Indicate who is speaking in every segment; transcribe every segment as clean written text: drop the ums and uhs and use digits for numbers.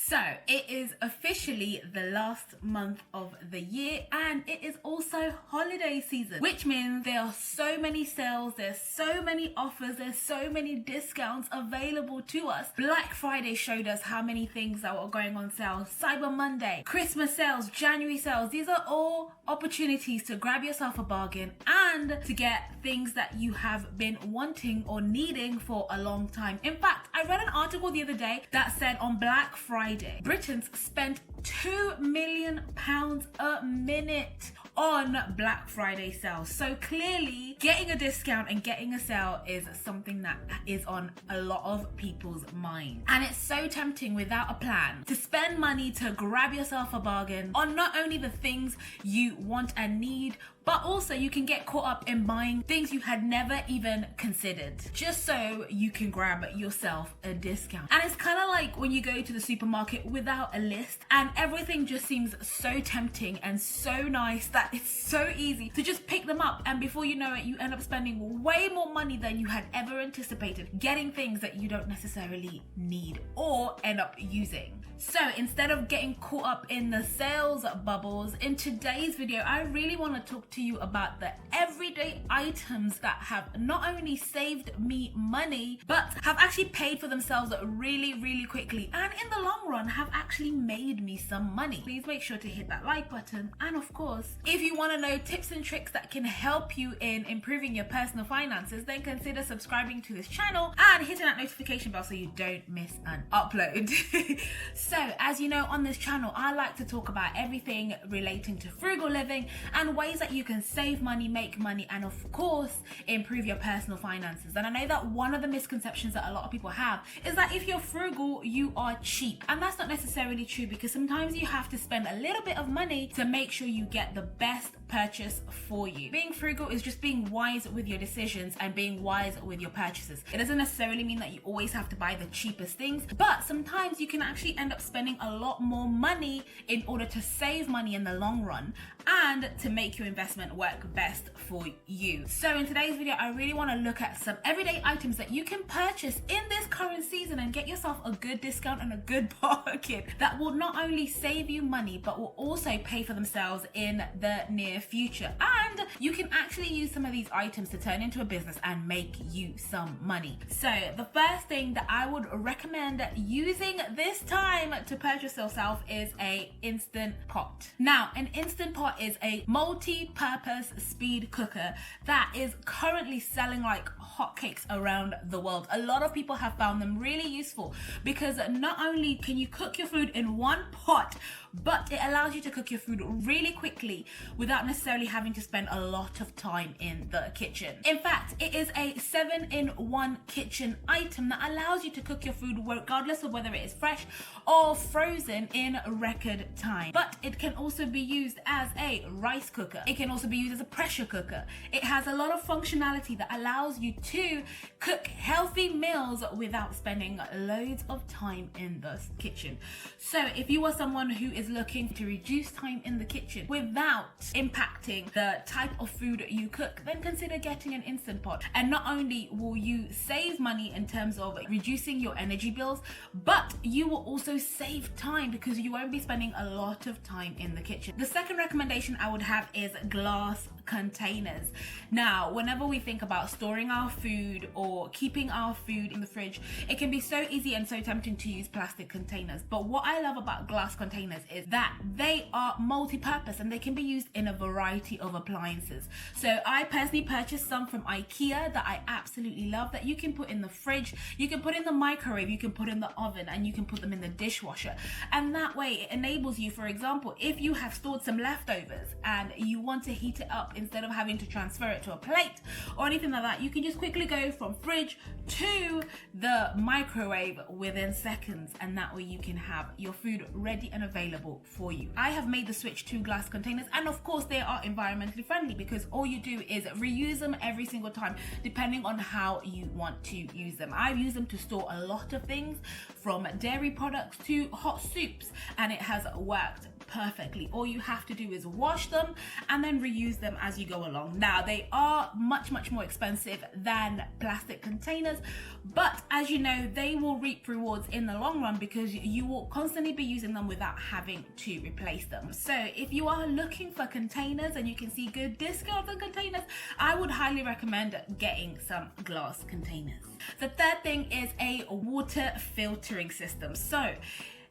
Speaker 1: So it is officially the last month of the year, and it is also holiday season, which means there are so many sales, there's so many offers, there's so many discounts available to us. Black Friday showed us how many things that were going on sale. Cyber Monday, Christmas sales, January sales. These are all opportunities to grab yourself a bargain and to get things that you have been wanting or needing for a long time. In fact, I read an article the other day that said on Black Friday, Britons spent £2 million a minute on Black Friday sales. So clearly getting a discount and getting a sale is something that is on a lot of people's minds. And it's so tempting without a plan to spend money to grab yourself a bargain on not only the things you want and need, but also you can get caught up in buying things you had never even considered just so you can grab yourself a discount. And it's kind of like when you go to the supermarket without a list and everything just seems so tempting and so nice that it's so easy to just pick them up, and before you know it, you end up spending way more money than you had ever anticipated, getting things that you don't necessarily need or end up using. So instead of getting caught up in the sales bubbles, in today's video, I really want to talk to you about the everyday items that have not only saved me money, but have actually paid for themselves really quickly, and in the long run have actually made me some money. Please make sure to hit that like button. And of course, if you want to know tips and tricks that can help you in improving your personal finances, then consider subscribing to this channel and hitting that notification bell so you don't miss an upload. So as you know, on this channel, I like to talk about everything relating to frugal living and ways that you can save money, make money, and of course, improve your personal finances. And I know that one of the misconceptions that a lot of people have is that if you're frugal, you are cheap. And that's not necessarily true, because sometimes you have to spend a little bit of money to make sure you get the best purchase for you. Being frugal is just being wise with your decisions and being wise with your purchases. It doesn't necessarily mean that you always have to buy the cheapest things, but sometimes you can actually end up spending a lot more money in order to save money in the long run and to make your investment work best for you. So in today's video, I really want to look at some everyday items that you can purchase in this current season and get yourself a good discount and a good bargain that will not only save you money, but will also pay for themselves in the near future. And you can actually use some of these items to turn into a business and make you some money. So the first thing that I would recommend using this time to purchase yourself is a instant pot. Now, an instant pot is a multi-purpose speed cooker that is currently selling like hotcakes around the world. A lot of people have found them really useful because not only can you cook your food in one pot, but it allows you to cook your food really quickly without necessarily having to spend a lot of time in the kitchen. In fact, it is a 7-in-1 kitchen item that allows you to cook your food regardless of whether it is fresh or frozen in record time. But it can also be used as a rice cooker. It can also be used as a pressure cooker. It has a lot of functionality that allows you to cook healthy meals without spending loads of time in the kitchen. So if you are someone who is looking to reduce time in the kitchen without impacting the type of food you cook, then consider getting an instant pot. And not only will you save money in terms of reducing your energy bills, but you will also save time because you won't be spending a lot of time in the kitchen. The second recommendation I would have is glass containers. Now, whenever we think about storing our food or keeping our food in the fridge, it can be so easy and so tempting to use plastic containers. But what I love about glass containers is that they are multi-purpose and they can be used in a variety of appliances. So I personally purchased some from IKEA that I absolutely love, that you can put in the fridge, you can put in the microwave, you can put in the oven, and you can put them in the dishwasher. And that way it enables you, for example, if you have stored some leftovers and you want to heat it up, instead of having to transfer it to a plate or anything like that, you can just quickly go from fridge to the microwave within seconds, and that way you can have your food ready and available for you. I have made the switch to glass containers, and of course they are environmentally friendly because all you do is reuse them every single time depending on how you want to use them. I've used them to store a lot of things from dairy products to hot soups, and it has worked perfectly. All you have to do is wash them and then reuse them as you go along. Now, they are much more expensive than plastic containers, but as you know, they will reap rewards in the long run because you will constantly be using them without having to replace them. So if you are looking for containers and you can see good discounts on containers, I would highly recommend getting some glass containers. The third thing is a water filtering system. So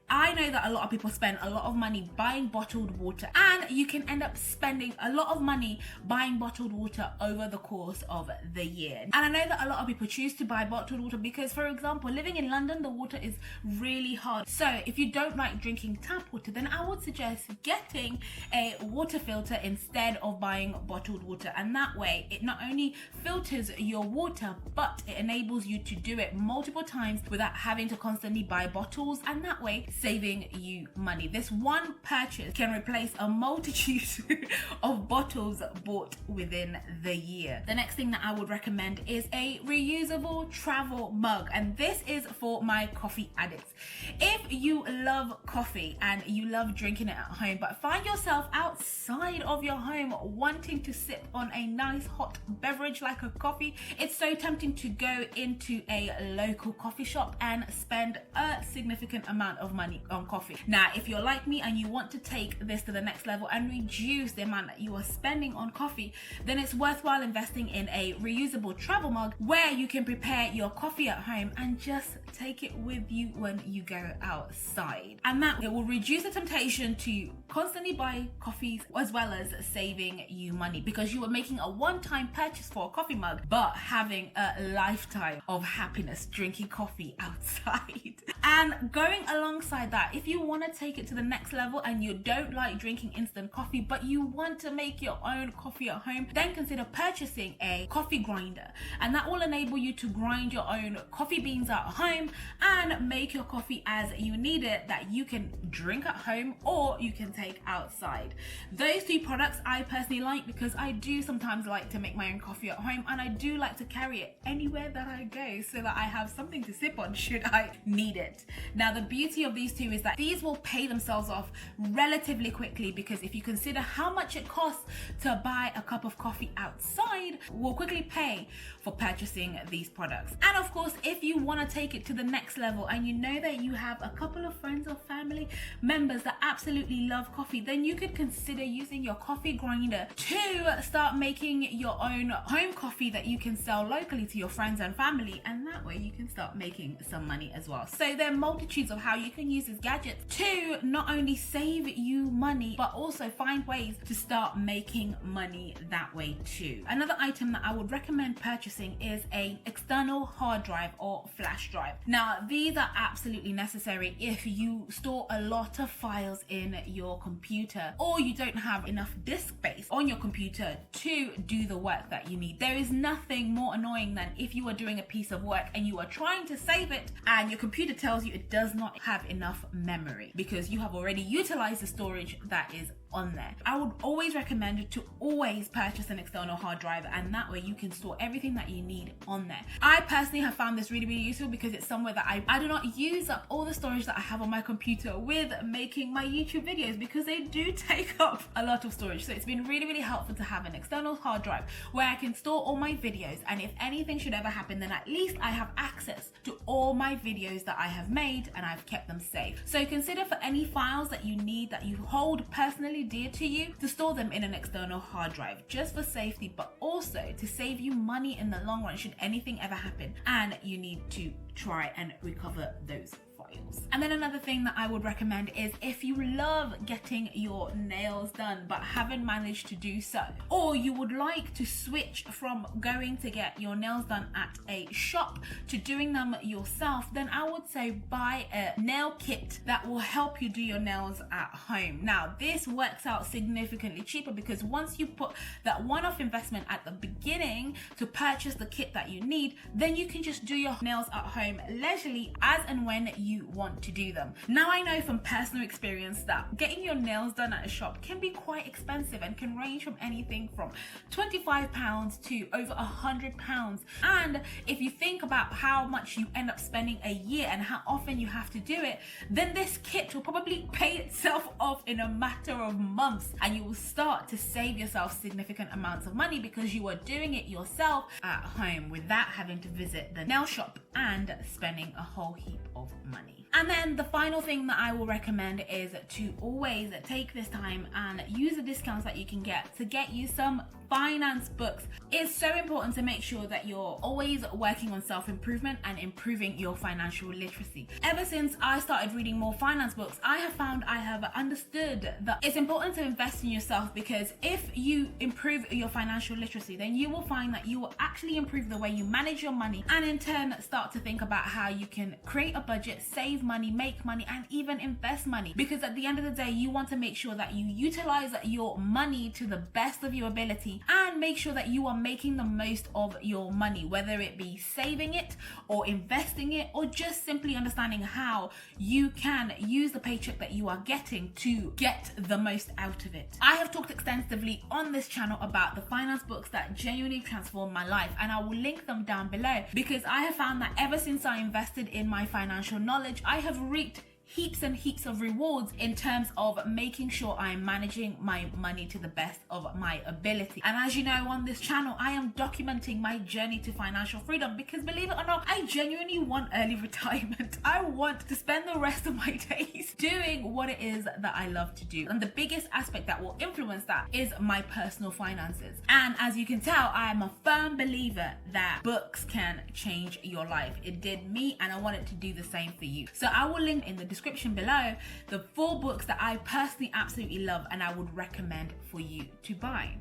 Speaker 1: I know that a lot of people spend a lot of money buying bottled water, and you can end up spending a lot of money buying bottled water over the course of the year. And I know that a lot of people choose to buy bottled water because, for example, living in London, the water is really hard. So if you don't like drinking tap water, then I would suggest getting a water filter instead of buying bottled water. And that way, it not only filters your water, but it enables you to do it multiple times without having to constantly buy bottles, and that way saving you money. This one purchase can replace a multitude of bottles bought within the year. The next thing that I would recommend is a reusable travel mug, and this is for my coffee addicts. If you love coffee and you love drinking it at home, but find yourself outside of your home wanting to sip on a nice hot beverage like a coffee, it's so tempting to go into a local coffee shop and spend a significant amount of money on coffee. Now, if you're like me and you want to take this to the next level and reduce the amount that you are spending on coffee, then it's worthwhile investing in a reusable travel mug where you can prepare your coffee at home and just take it with you when you go outside. And that it will reduce the temptation to constantly buy coffees, as well as saving you money, because you are making a one-time purchase for a coffee mug but having a lifetime of happiness drinking coffee outside. And going alongside that, if you want to take it to the next level and you don't like drinking instant coffee but you want to make your own coffee at home, then consider purchasing a coffee grinder, and that will enable you to grind your own coffee beans at home and make your coffee as you need it, that you can drink at home or you can take outside. Those two products I personally like because I do sometimes like to make my own coffee at home, and I do like to carry it anywhere that I go so that I have something to sip on should I need it. Now, the beauty of these two is that these will pay themselves off relatively quickly, because if you consider how much it costs to buy a cup of coffee outside, will quickly pay for purchasing these products. And of course, if you want to take it to the next level and you know that you have a couple of friends or family members that absolutely love coffee, then you could consider using your coffee grinder to start making your own home coffee that you can sell locally to your friends and family, and that way you can start making some money as well. So there are multitudes of how you can use this gadget to not only save you money but also find ways to start making money that way too. Another item that I would recommend purchasing is an external hard drive or flash drive. Now, these are absolutely necessary if you store a lot of files in your computer or you don't have enough disk space on your computer to do the work that you need. There is nothing more annoying than if you are doing a piece of work and you are trying to save it and your computer tells you it does not have enough memory because you have already utilized the storage that is on there. I would always recommend to always purchase an external hard drive, and that way you can store everything that you need on there. I personally have found this really useful because it's somewhere that I do not use up all the storage that I have on my computer with making my YouTube videos, because they do take up a lot of storage. So it's been really helpful to have an external hard drive where I can store all my videos, and if anything should ever happen, then at least I have access to all my videos that I have made and I've kept them safe. So consider for any files that you need that you hold personally dear to you to store them in an external hard drive, just for safety but also to save you money in the long run should anything ever happen and you need to try and recover those files. And then another thing that I would recommend is if you love getting your nails done but haven't managed to do so, or you would like to switch from going to get your nails done at a shop to doing them yourself, then I would say buy a nail kit that will help you do your nails at home. Now, this works out significantly cheaper because once you put that one-off investment at the beginning to purchase the kit that you need, then you can just do your nails at home leisurely as and when you want want to do them. Now, I know from personal experience that getting your nails done at a shop can be quite expensive and can range from anything from £25 to over £100. And if you think about how much you end up spending a year and how often you have to do it, then this kit will probably pay itself off in a matter of months, and you will start to save yourself significant amounts of money because you are doing it yourself at home without having to visit the nail shop and spending a whole heap of money. And then the final thing that I will recommend is to always take this time and use the discounts that you can get to get you some finance books. It's so important to make sure that you're always working on self-improvement and improving your financial literacy. Ever since I started reading more finance books, I have found I have understood that it's important to invest in yourself, because if you improve your financial literacy, then you will find that you will actually improve the way you manage your money, and in turn start to think about how you can create a budget, save money, make money, and even invest money. Because at the end of the day, you want to make sure that you utilize your money to the best of your ability and make sure that you are making the most of your money, whether it be saving it or investing it or just simply understanding how you can use the paycheck that you are getting to get the most out of it. I have talked extensively on this channel about the finance books that genuinely transformed my life, and I will link them down below, because I have found that ever since I invested in my financial knowledge, I have reaped heaps and heaps of rewards in terms of making sure I'm managing my money to the best of my ability. And as you know, on this channel, I am documenting my journey to financial freedom, because believe it or not, I genuinely want early retirement. I want to spend the rest of my days doing what it is that I love to do. And the biggest aspect that will influence that is my personal finances. And as you can tell, I am a firm believer that books can change your life. It did me, and I want it to do the same for you. So I will link in the description below the 4 books that I personally absolutely love and I would recommend for you to buy.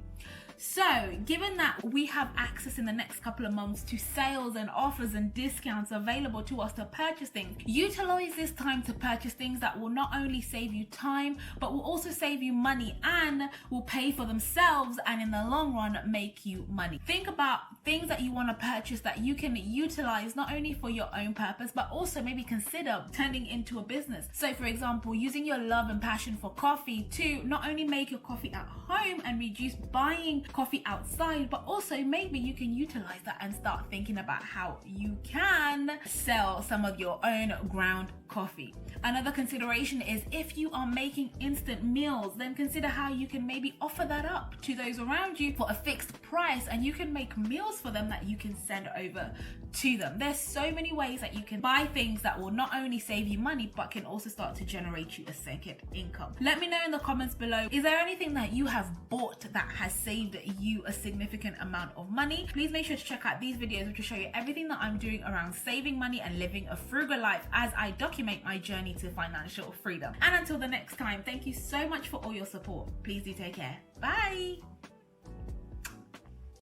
Speaker 1: So, given that we have access in the next couple of months to sales and offers and discounts available to us to purchase things, utilize this time to purchase things that will not only save you time, but will also save you money and will pay for themselves and in the long run make you money. Think about things that you want to purchase that you can utilize not only for your own purpose, but also maybe consider turning into a business. So, for example, using your love and passion for coffee to not only make your coffee at home and reduce buying coffee outside, but also maybe you can utilize that and start thinking about how you can sell some of your own ground coffee. Another consideration is if you are making instant meals, then consider how you can maybe offer that up to those around you for a fixed price, and you can make meals for them that you can send over to them. There's so many ways that you can buy things that will not only save you money, but can also start to generate you a second income. Let me know in the comments below, is there anything that you have bought that has saved you a significant amount of money? Please make sure to check out these videos, which will show you everything that I'm doing around saving money and living a frugal life as I document my journey to financial freedom. And until the next time, thank you so much for all your support. Please do take care. Bye.